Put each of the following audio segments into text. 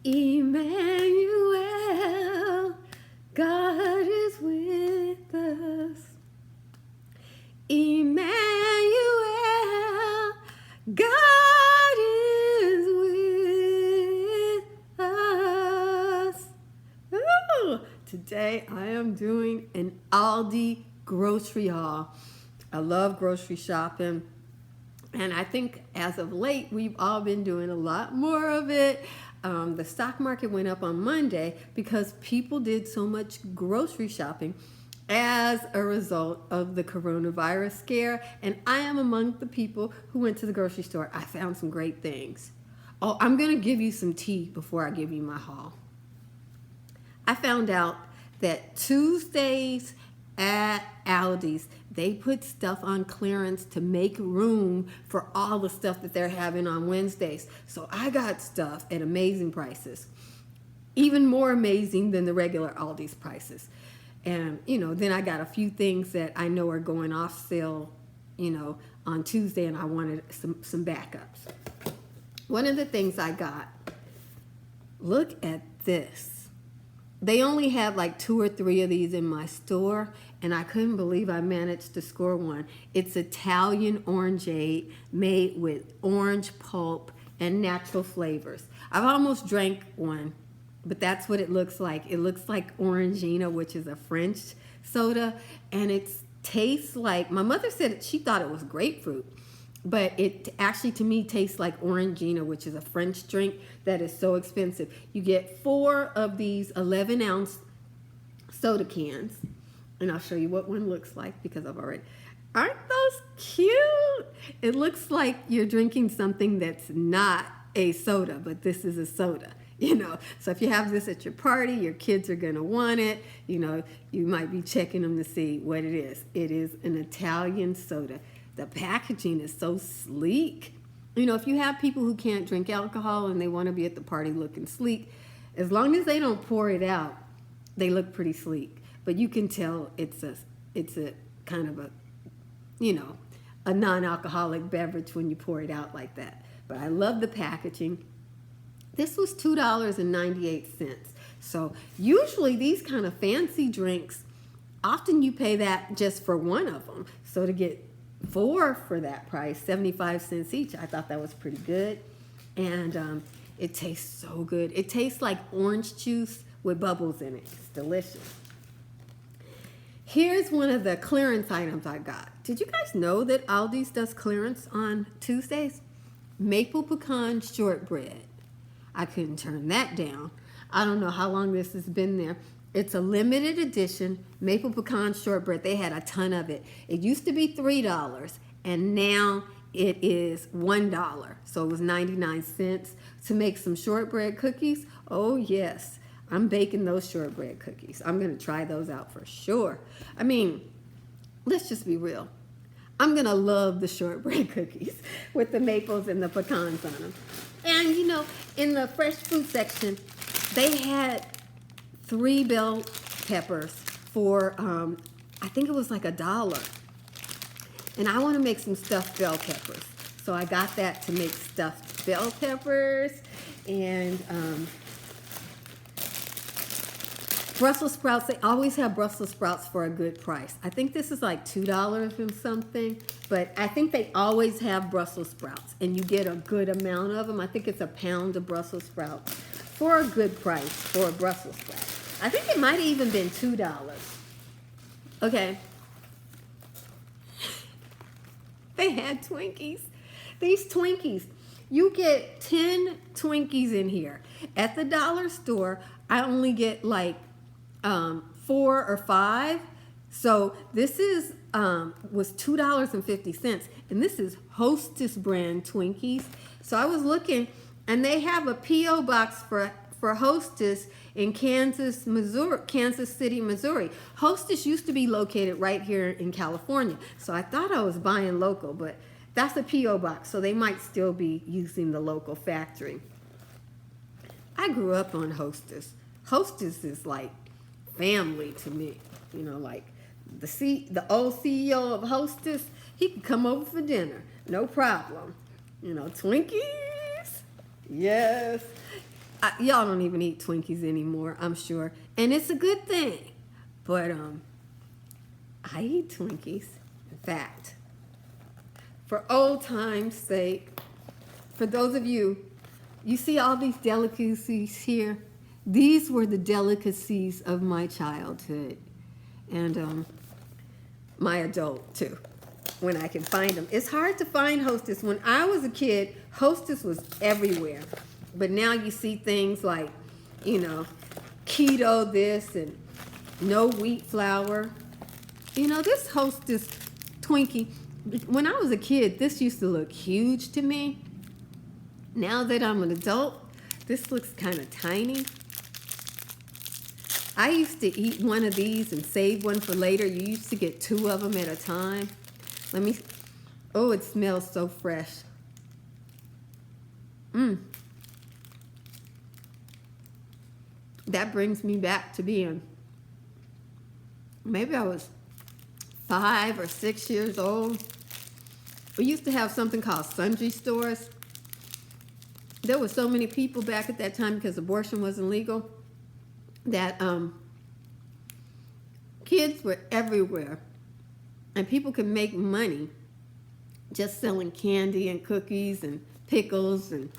Emmanuel, God is with us. Emmanuel, God is with us. Ooh, today I am doing an Aldi grocery haul. I love grocery shopping. And I think as of late, we've all been doing a lot more of it. The stock market went up on Monday because people did so much grocery shopping as a result of the coronavirus scare. And I am among the people who went to the grocery store. I found some great things. Oh, I'm going to give you some tea before I give you my haul. I found out that Tuesdays at Aldi's, they put stuff on clearance to make room for all the stuff that they're having on Wednesdays. So I got stuff at amazing prices, even more amazing than the regular Aldi's prices. And, then I got a few things that I know are going off sale, on Tuesday, and I wanted some backups. One of the things I got, look at this. They only have like 2 or 3 of these in my store, and I couldn't believe I managed to score one. It's Italian Orangeade made with orange pulp and natural flavors. I've almost drank one, but that's what it looks like. It looks like Orangina, which is a French soda, and it tastes like, my mother said she thought it was grapefruit, but it actually to me tastes like Orangina, which is a French drink that is so expensive. You get 4 of these 11-ounce soda cans, and I'll show you what one looks like because I've already, aren't those cute? It looks like you're drinking something that's not a soda, but this is a soda. So if you have this at your party, your kids are going to want it. You might be checking them to see what it is. It is an Italian soda. The packaging is so sleek. If you have people who can't drink alcohol and they want to be at the party looking sleek, as long as they don't pour it out, they look pretty sleek. But you can tell it's a kind of a non-alcoholic beverage when you pour it out like that. But I love the packaging. This was $2.98. So usually these kind of fancy drinks, often you pay that just for one of them. So to get 4 for that price, 75 cents each, I thought that was pretty good. And it tastes so good. It tastes like orange juice with bubbles in it. It's delicious. Here's one of the clearance items I got. Did you guys know that Aldi's does clearance on Tuesdays? Maple pecan shortbread. I couldn't turn that down. I don't know how long this has been there. It's a limited edition maple pecan shortbread. They had a ton of it. It used to be $3, and now it is $1. So it was 99 cents to make some shortbread cookies. Oh, yes. I'm baking those shortbread cookies. I'm going to try those out for sure. I mean, let's just be real. I'm going to love the shortbread cookies with the maples and the pecans on them. And, in the fresh food section, they had 3 bell peppers for, I think it was like $1. And I want to make some stuffed bell peppers. So I got that to make stuffed bell peppers. And Brussels sprouts, they always have Brussels sprouts for a good price. I think this is like $2 and something, but I think they always have Brussels sprouts, and you get a good amount of them. I think it's a pound of Brussels sprouts for a good price for a Brussels sprout. I think it might have even been $2. Okay. They had Twinkies. These Twinkies, you get 10 Twinkies in here. At the dollar store, I only get like 4 or 5. So this is was $2.50, and this is Hostess brand Twinkies. So I was looking, and they have a P.O. box for Hostess in Kansas City, Missouri. Hostess used to be located right here in California. So I thought I was buying local, but that's a P.O. box, so they might still be using the local factory. I grew up on Hostess. Hostess is like family to me. Like the old CEO of Hostess, he could come over for dinner, no problem. Twinkies, yes. Y'all don't even eat Twinkies anymore, I'm sure. And it's a good thing. But I eat Twinkies. In fact, for old time's sake, for those of you, you see all these delicacies here? These were the delicacies of my childhood. And my adult too, when I can find them. It's hard to find Hostess. When I was a kid, Hostess was everywhere. But now you see things like, you know, keto this and no wheat flour. You know, this Hostess Twinkie, when I was a kid, this used to look huge to me. Now that I'm an adult, this looks kind of tiny. I used to eat one of these and save one for later. You used to get 2 of them at a time. Oh, it smells so fresh. That brings me back to being, maybe I was 5 or 6 years old. We used to have something called sundry stores. There were so many people back at that time because abortion wasn't legal that kids were everywhere, and people could make money just selling candy and cookies and pickles and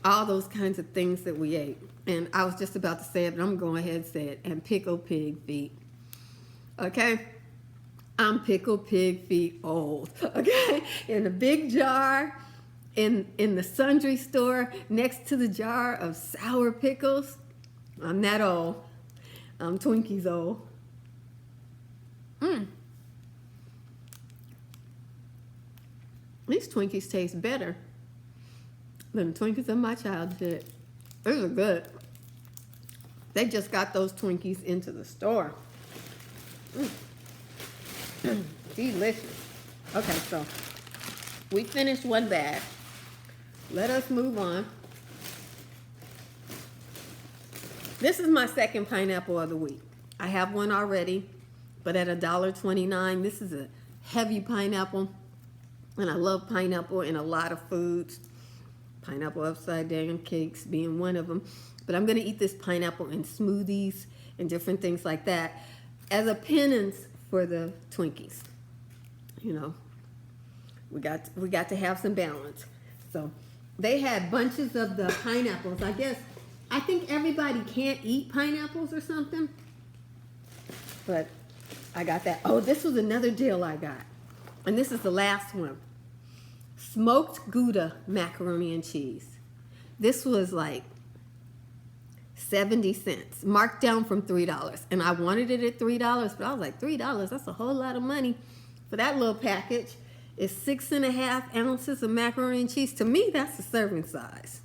all those kinds of things that we ate. And I was just about to say it, but I'm going to go ahead and say it. And pickled pig feet. Okay? I'm pickled pig feet old. Okay? In a big jar in the sundry store next to the jar of sour pickles. I'm that old. I'm Twinkies old. These Twinkies taste better than the Twinkies of my childhood. These are good. They just got those Twinkies into the store. Delicious. Okay, so we finished one bag. Let us move on. This is my second pineapple of the week. I have one already, but at $1.29. This is a heavy pineapple, and I love pineapple in a lot of foods. Pineapple upside down cakes being one of them. But I'm going to eat this pineapple in smoothies and different things like that as a penance for the Twinkies. You know, we got to have some balance. So they had bunches of the pineapples. I think everybody can't eat pineapples or something. But I got that. Oh, this was another deal I got. And this is the last one. Smoked Gouda macaroni and cheese. This was like 70 cents, marked down from $3. And I wanted it at $3, but I was like, $3, that's a whole lot of money for that little package. It's 6.5 ounces of macaroni and cheese. To me, that's the serving size.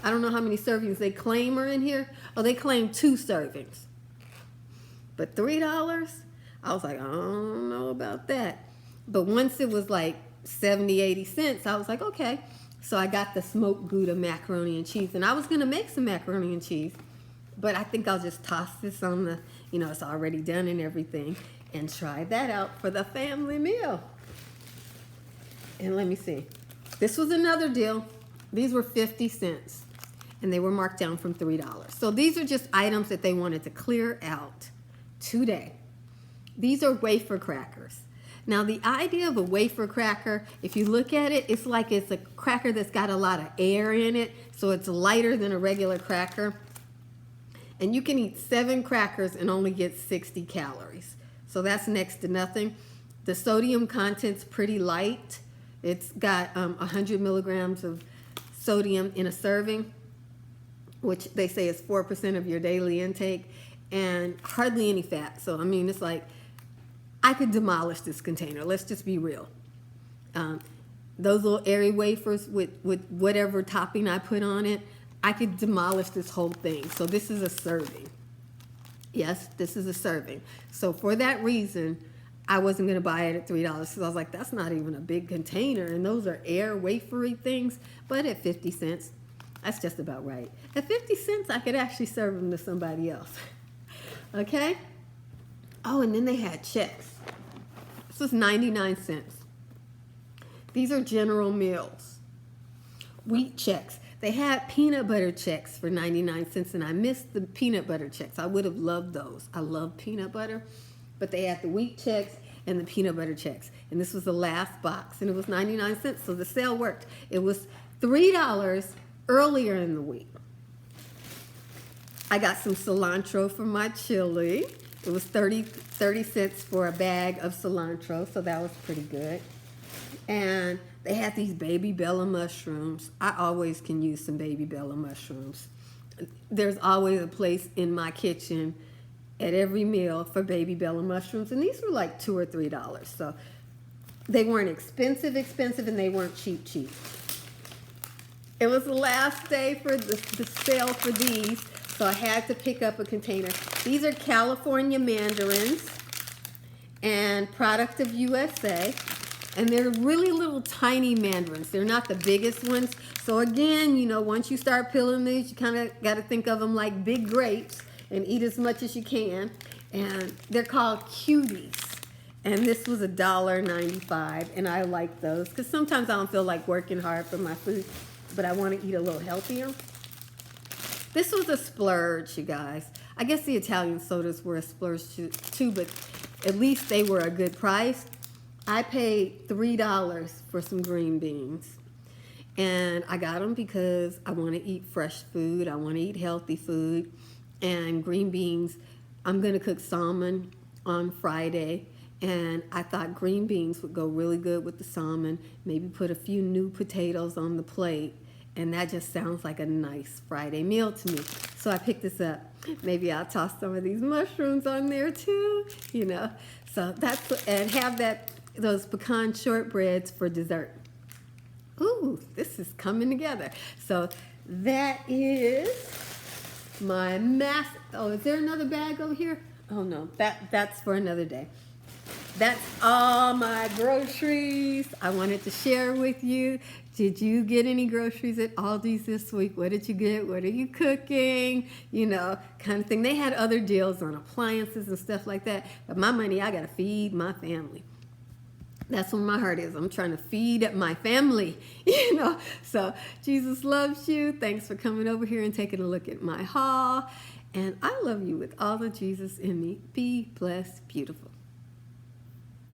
I don't know how many servings they claim are in here. Oh, they claim 2 servings. But $3? I was like, I don't know about that. But once it was like 70, 80 cents, I was like, okay. So I got the smoked Gouda macaroni and cheese. And I was going to make some macaroni and cheese. But I think I'll just toss this on the, it's already done and everything. And try that out for the family meal. And let me see. This was another deal. These were 50 cents. And they were marked down from $3. So these are just items that they wanted to clear out today. These are wafer crackers. Now, the idea of a wafer cracker, if you look at it, it's like it's a cracker that's got a lot of air in it, so it's lighter than a regular cracker. And you can eat 7 crackers and only get 60 calories. So that's next to nothing. The sodium content's pretty light. It's got 100 milligrams of sodium in a serving, which they say is 4% of your daily intake, and hardly any fat. So, it's like, I could demolish this container. Let's just be real. Those little airy wafers with whatever topping I put on it, I could demolish this whole thing. So this is a serving. Yes, this is a serving. So for that reason, I wasn't going to buy it at $3 because I was like, that's not even a big container. And those are air wafery things. But at 50 cents, that's just about right. At 50 cents, I could actually serve them to somebody else. Okay? Oh, and then they had checks. This was 99 cents. These are General Mills wheat checks. they had peanut butter checks for 99 cents, and I missed the peanut butter checks. I would have loved those. I love peanut butter, but they had the wheat checks and the peanut butter checks. And this was the last box, and it was 99 cents, so the sale worked. It was $3 earlier in the week. I got some cilantro for my chili. It was 30 cents for a bag of cilantro, so that was pretty good. And they had these baby Bella mushrooms. I always can use some baby Bella mushrooms. There's always a place in my kitchen at every meal for baby Bella mushrooms, and these were like $2 or $3. So they weren't expensive, and they weren't cheap. It was the last day for the sale for these, so I had to pick up a container. These are California mandarins and product of USA. And they're really little tiny mandarins. They're not the biggest ones. So again, you know, once you start peeling these, you kind of got to think of them like big grapes and eat as much as you can. And they're called cuties. And this was $1.95, and I like those because sometimes I don't feel like working hard for my food, but I want to eat a little healthier. This was a splurge, you guys. I guess the Italian sodas were a splurge too, but at least they were a good price. I paid $3 for some green beans, and I got them because I want to eat fresh food. I want to eat healthy food, and green beans, I'm going to cook salmon on Friday, and I thought green beans would go really good with the salmon, maybe put a few new potatoes on the plate, and that just sounds like a nice Friday meal to me. So I picked this up. Maybe I'll toss some of these mushrooms on there too, you know. So that's, and have those pecan shortbreads for dessert. Ooh, this is coming together. So that is my oh, is there another bag over here? Oh no, that's for another day. That's all my groceries I wanted to share with you. Did you get any groceries at Aldi's this week? What did you get? What are you cooking? You know, kind of thing. They had other deals on appliances and stuff like that. But my money, I got to feed my family. That's where my heart is. I'm trying to feed my family, you know. So Jesus loves you. Thanks for coming over here and taking a look at my haul. And I love you with all the Jesus in me. Be blessed, beautiful.